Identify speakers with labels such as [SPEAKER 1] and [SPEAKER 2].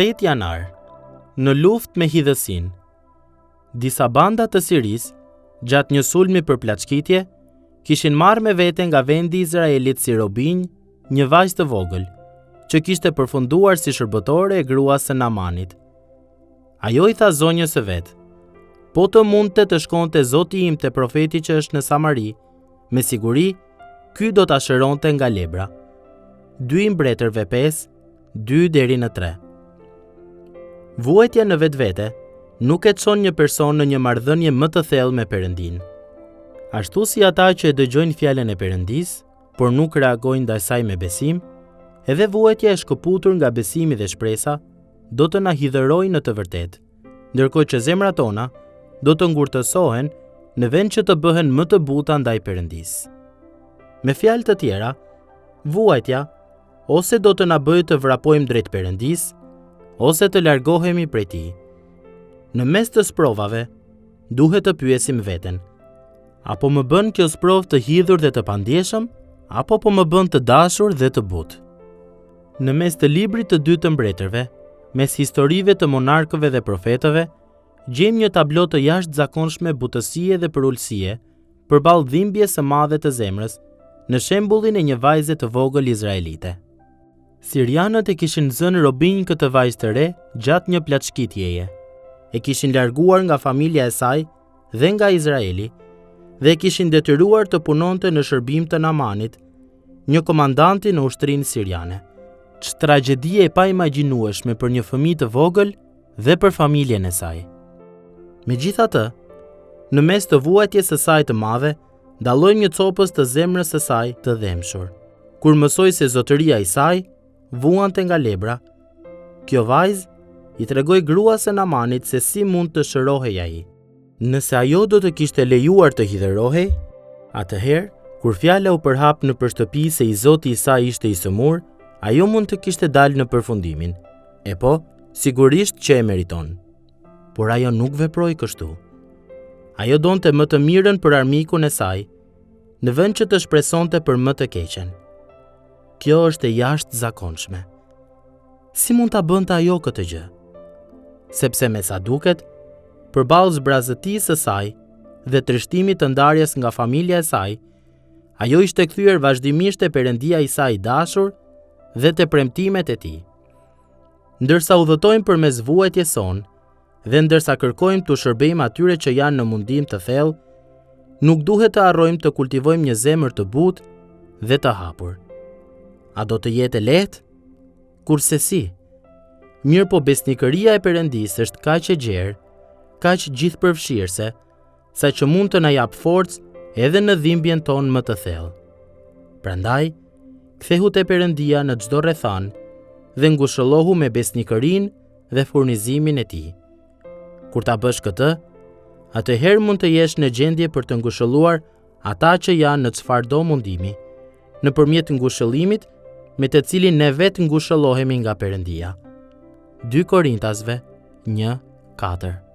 [SPEAKER 1] 8 janar, në luftë me hidhësin, disa banda të Siris, gjatë një sulmi për plaçkitje, kishin marrë me vete nga vendi Izraelit si robinj një vajzë të vogël, që kishte përfunduar si shërbëtore e gruas së Namanit. Ajo i tha zonjës së vet: "Po të mundte të shkonte Zoti im te profeti që është në Samari, me siguri ky do ta shëronte nga lebra." 2 Mbretërve 5, 2 deri në 3. Vuajtja në vetvete nuk e çon një person në një marrëdhënie më të thellë me Perëndin. Ashtu si ata që e dëgjojnë fjalën e Perëndis, por nuk reagojnë ndaj saj me besim, edhe vuajtja e shkëputur nga besimi dhe shpresa do të na hidhërojë në të vërtetë, ndërkohë që zemrat tona do të ngurtësohen në vend që të bëhen më të buta ndaj Perëndis. Me fjalë të tjera, vuajtja ose do të na bëjë të vrapojmë drejt Perëndis, ose të largohemi prej tij. Në mes të sprovave, duhet të pyesim veten: apo më bën kjo sprovë të hidhur dhe të pandjeshëm, apo po më bën të dashur dhe të butë? Në mes të librit të 2 të Mbretërve, mes historive të monarkëve dhe profetëve, gjejmë një tablo të jashtëzakonshme butësie dhe përullësie përballë dhimbjes së madhe të zemrës, në shembullin e një vajze të vogël izraelite. Sirianët e kishin zënë robinj këtë vajzë të re gjatë një plaçkitjeje. E kishin larguar nga familja e saj dhe nga Izraeli, dhe e kishin detyruar të punonte në shërbim të Namanit, një komandanti në ushtrinë siriane. Ç'të tragjedi e paimagjinueshme për një fëmijë të vogël dhe për familjen e saj. Megjithatë, në mes të vuajtjes së saj të madhe, dalloi një copës të zemrës së saj të dhemshur. Kur mësoi se zotëria e saj vuante nga lebra, kjo vajzë i tregoi gruas së Namanit se si mund të shërohej ai. Nëse ajo do të kishte lejuar të hidhërohej, atëherë, kur fjala u përhap në shtëpi se i zoti i saj ishte i sëmur, ajo mund të kishte dalë në përfundimin. E po, sigurisht që e meriton. Por ajo nuk veproi kështu. Ajo donte më të mirën për armikun e saj, në vend që të shpresonte për më të keqen. Kjo është e jashtëzakonshme. Si mund ta bënte ajo këtë gjë? Sepse me sa duket, përballë zbrazëtisë së saj dhe trishtimit të ndarjes nga familja e saj, ajo ishte kthyer vazhdimisht te Perëndia i saj i dashur dhe te premtimet e tij. Ndërsa udhëtojmë përmes vuajtjes sonë dhe ndërsa kërkojmë të shërbejmë atyre që janë në mundim të thellë, nuk duhet të harrojmë të kultivojmë një zemër të butë dhe të hapur. A do të jetë lehtë? Kurse si. Mirë po besnikëria e Perëndisë është kaq e gjerë, kaq gjithëpërfshirëse, sa që mund të na jap forcë edhe në dhimbjen tonë më të thellë. Prandaj, kthehu te Perëndia në çdo rrethan dhe ngushëllohu me besnikërinë dhe furnizimin e tij. Kur ta bësh këtë, atëherë mund të jesh në gjendje për të ngushëlluar ata që janë në çfarëdo mundimi, nëpërmjet ngushëllimit me të cilin ne vetë ngushëllohemi nga Perëndia. 2 Korintasve 1:4